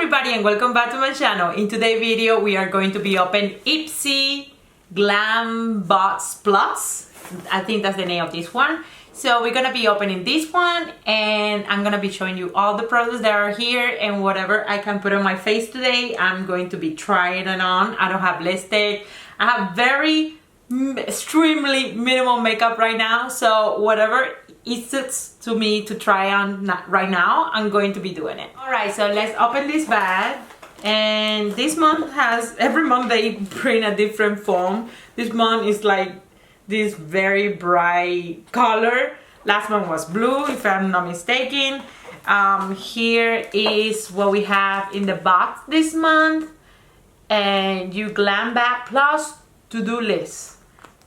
everybody and welcome back to my channel. In today's video we are going to be opening Ipsy Glam Bag Plus. I think that's the name of this one. So we're gonna be opening this one and I'm gonna be showing you all the products that are here and whatever I can put on my face today. I'm going to be trying it on. I don't have lipstick. I have very extremely minimal makeup right now, so whatever it suits to me to try on right now, I'm going to be doing it. Alright, so let's open this bag. And this month has, every month they print a different foam. This month is like this very bright color. Last month was blue, if I'm not mistaken. Here is what we have in the box this month. And you Glam Bag Plus to-do list.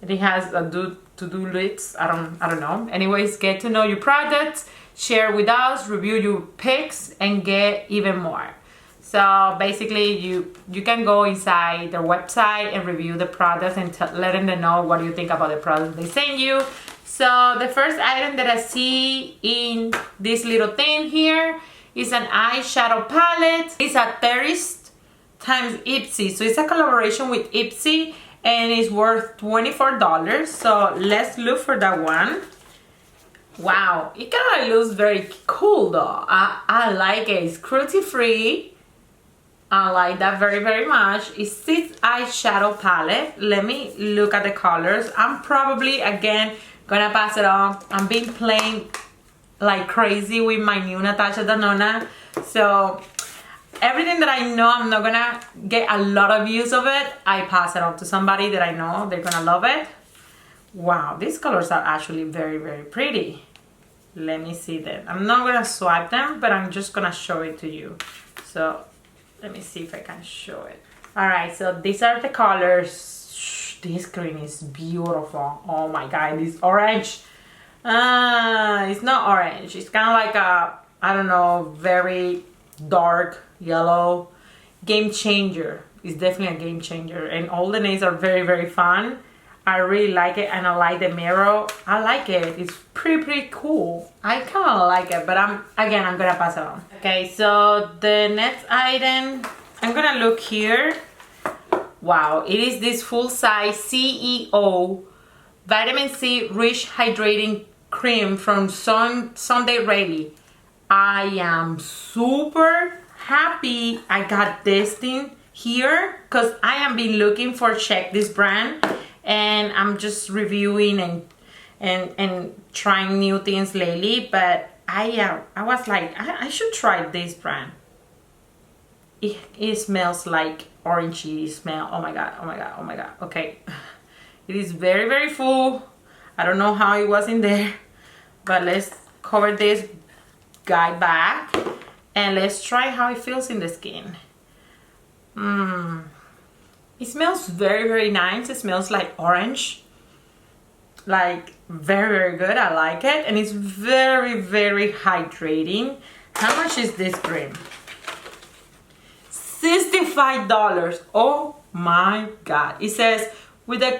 It has a to-do list. I don't know. Anyways, get to know your products, share with us, review your picks, and get even more. So basically, you can go inside their website and review the products and let them know what you think about the products they send you. So the first item that I see in this little thing here is an eyeshadow palette. It's a fairest times Ipsy. So it's a collaboration with Ipsy. And it's worth $24, so let's look for that one. Wow, it kind of looks very cool though. I like it. It's cruelty free. I like that very, very much. It's this eyeshadow palette. Let me look at the colors. I'm probably, again, gonna pass it on. I've been playing like crazy with my new Natasha Denona. So everything that I know I'm not gonna get a lot of use of it, I pass it on to somebody that I know they're gonna love it. Wow, these colors are actually very, very pretty. Let me see them. I'm not gonna swipe them, but I'm just gonna show it to you. So let me see if I can show it. Alright, so these are the colors. This green is beautiful. Oh my god, this orange. It's not orange. It's kind of like a, I don't know, very dark yellow. Game changer. It's definitely a game changer, and all the nails are very, very fun. I really like it, and I like the mirror. I like it. It's pretty cool. I kind of like it, but I'm gonna pass it on. Okay, so the next item, I'm gonna look here. Wow, it is this full size CEO vitamin C rich hydrating cream from Sunday Ready. I am super happy I got this thing here because I have been looking for check this brand, and I'm just reviewing and trying new things lately, but I was like I should try this brand. It smells like orangey smell. Oh my god, oh my god, oh my god. Okay, it is very, very full. I don't know how it was in there, but let's cover this guy back and let's try how it feels in the skin. It smells very, very nice. It smells like orange, like very, very good. I like it, and it's very, very hydrating. How much is this cream? $65. Oh my god. It says, with a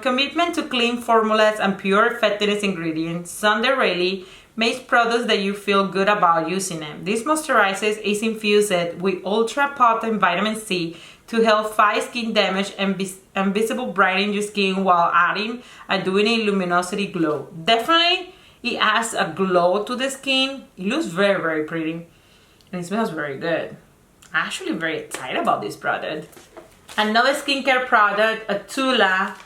commitment to clean formulas and pure effectiveness ingredients, Sunday Ready makes products that you feel good about using them. This moisturizer is infused with ultra-potent vitamin C to help fight skin damage and visible brighten your skin while adding a dewy luminosity glow. Definitely, it adds a glow to the skin. It looks very, very pretty, and it smells very good. I'm actually very excited about this product. Another skincare product, a Tula.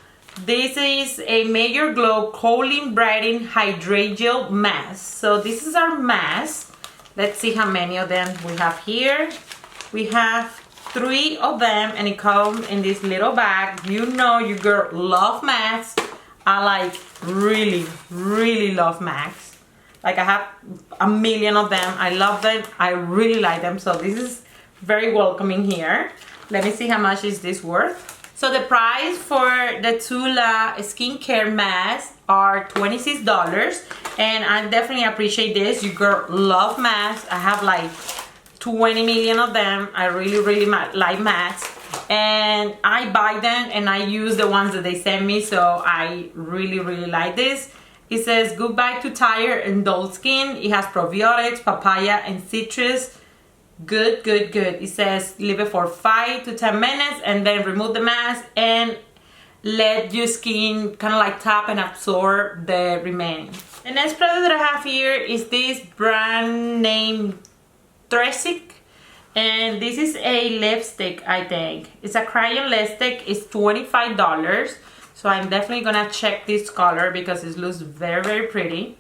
This is a Major Glow Cooling Brightening Hydrate Gel Mask. So this is our mask. Let's see how many of them we have here. We have 3 of them, and it comes in this little bag. You know your girl love masks. I like really, really love masks. Like I have a million of them. I love them. I really like them. So this is very welcoming here. Let me see how much is this worth. So the price for the Tula skincare mask are $26, and I definitely appreciate this. You girl love masks. I have like 20 million of them. I really, really like masks, and I buy them and I use the ones that they send me, so I really, really like this. It says goodbye to tired and dull skin. It has probiotics, papaya, and citrus Good, good, good. It says leave it for 5 to 10 minutes and then remove the mask and let your skin kind of like tap and absorb the remaining. The next product that I have here is this brand name Tresic, and this is a lipstick. I think it's a crayon lipstick. It's $25, so I'm definitely gonna check this color because it looks very, very pretty.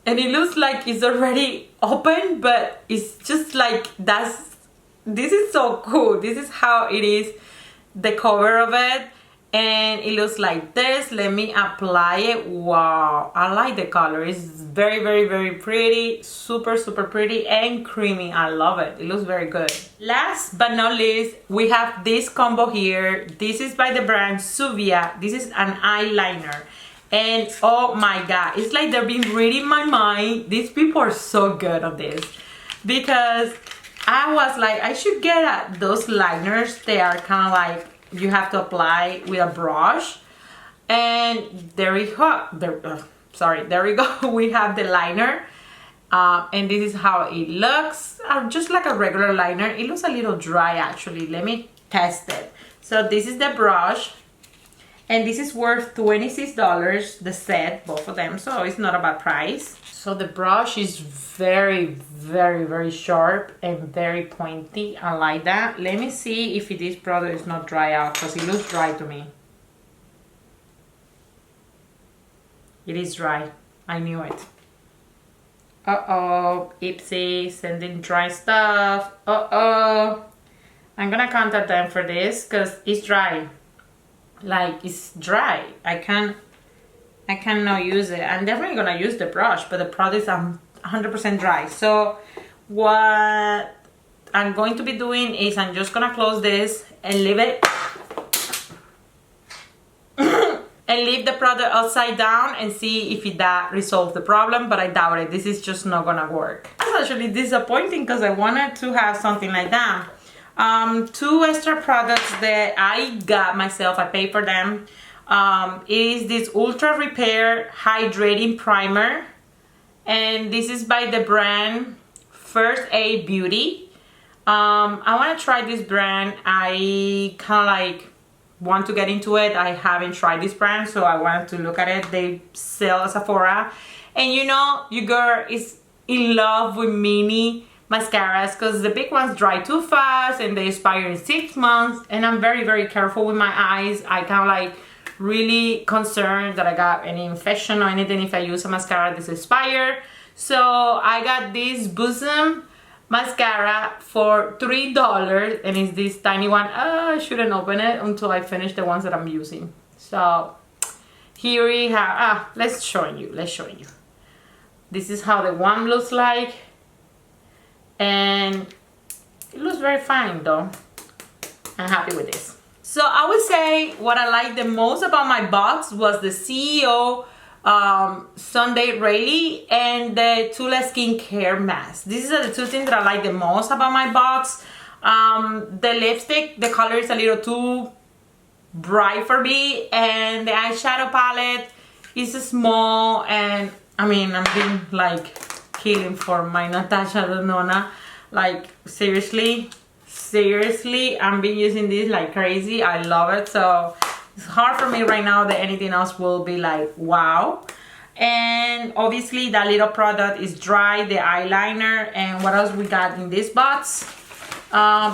And it looks like it's already open, but it's just like this is so cool. This is how it is, the cover of it, and it looks like this. Let me apply it. Wow, I like the color. It's very, very, very pretty, super, super pretty and creamy. I love it. It looks very good. Last but not least, we have this combo here. This is by the brand Suvia. This is an eyeliner. And oh my god, it's like they've been reading my mind. These people are so good at this, because I was like, I should get those liners. They are kind of like you have to apply with a brush, and there we go. There we go. We have the liner, and this is how it looks. Just like a regular liner. It looks a little dry actually. Let me test it. So this is the brush. And this is worth $26, the set, both of them, so it's not a bad price. So the brush is very, very, very sharp and very pointy. I like that. Let me see if this product is not dry out, because it looks dry to me. It is dry. I knew it. Uh-oh, Ipsy sending dry stuff. Uh-oh. I'm gonna contact them for this because it's dry. Like, it's dry. I cannot use it. I'm definitely gonna use the brush, but the product is 100% dry. So what I'm going to be doing is I'm just gonna close this and leave it and leave the product upside down and see if that resolves the problem, but I doubt it. This is just not gonna work. That's actually disappointing because I wanted to have something like that. 2 extra products that I got myself, I paid for them. It is this Ultra Repair Hydrating Primer, and this is by the brand First Aid Beauty. I want to try this brand. I kind of like want to get into it. I haven't tried this brand, so I wanted to look at it. They sell at Sephora, and you know, your girl is in love with mini mascaras because the big ones dry too fast and they expire in 6 months, and I'm very, very careful with my eyes. I kind of like really concerned that I got any infection or anything if I use a mascara this expire. So I got this Bosom mascara for $3, and it's this tiny one. I shouldn't open it until I finish the ones that I'm using. So here we have, let's show you. This is how the one looks like. And it looks very fine though. I'm happy with this. So I would say what I like the most about my box was the CEO Sunday Rayleigh and the Tula Skincare Mask. These are the 2 things that I like the most about my box. The lipstick, the color is a little too bright for me, and the eyeshadow palette is small, and I mean, I'm being like killing for my Natasha Denona. Like, seriously, I've been using this like crazy. I love it. So it's hard for me right now that anything else will be like wow. And obviously that little product is dry, the eyeliner. And what else we got in this box?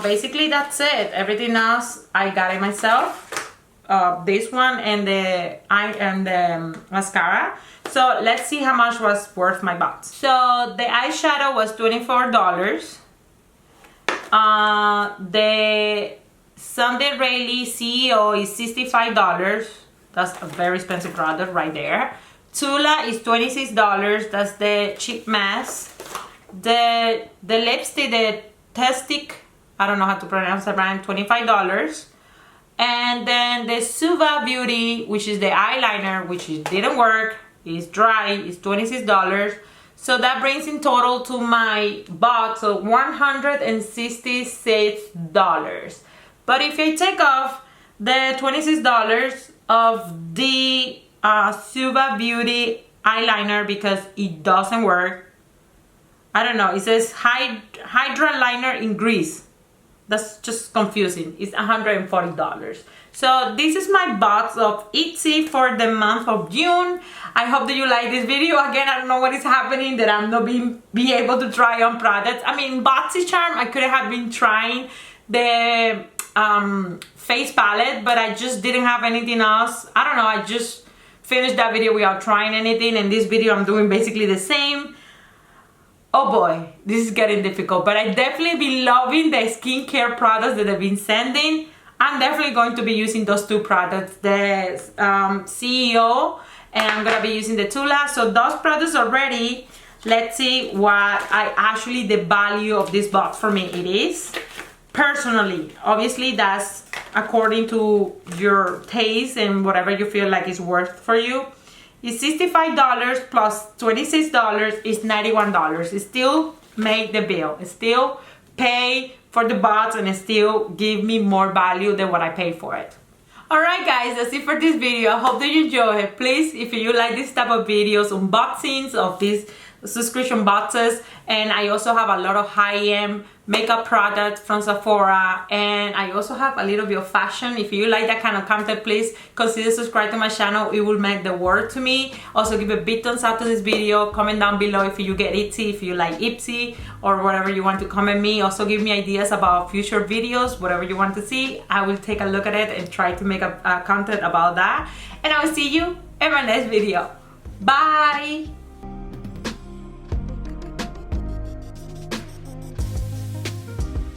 Basically that's it. Everything else I got it myself. This one and the mascara. So let's see how much was worth my box. So the eyeshadow was $24. The Sunday Rayleigh CEO is $65. That's a very expensive product right there. Tula is $26. That's the cheap mask. The lipstick, the Testic, I don't know how to pronounce the brand, $25. And then the Suva Beauty, which is the eyeliner, which didn't work, is dry, is $26. So that brings in total to my box of $166. But if I take off the $26 of the Suva Beauty eyeliner because it doesn't work, I don't know, it says Hydra Liner in Greece. That's just confusing. It's $140. So this is my box of Ipsy for the month of June. I hope that you like this video. Again, I don't know what is happening, that I'm not being able to try on products. I mean, BoxyCharm, I could have been trying the face palette, but I just didn't have anything else. I don't know, I just finished that video without trying anything, and this video I'm doing basically the same. Oh boy, this is getting difficult, but I definitely been loving the skincare products that they've been sending. I'm definitely going to be using those two products, the CEO, and I'm gonna be using the Tula. So those products are ready. Let's see what the value of this box for me it is. Personally, obviously that's according to your taste and whatever you feel like is worth for you. It's $65 plus $26 is $91. It still make the bill. It still pay for the box, and it still give me more value than what I paid for it. Alright guys, that's it for this video. I hope that you enjoy it. Please, if you like this type of videos, unboxings of these subscription boxes, and I also have a lot of high-end makeup products from Sephora, and I also have a little bit of fashion. If you like that kind of content, please consider subscribing to my channel. It will make the world to me. Also give a big thumbs up to this video. Comment down below if you get Ipsy, if you like Ipsy, or whatever you want to comment me. Also give me ideas about future videos, whatever you want to see. I will take a look at it and try to make a content about that, and I will see you in my next video. Bye.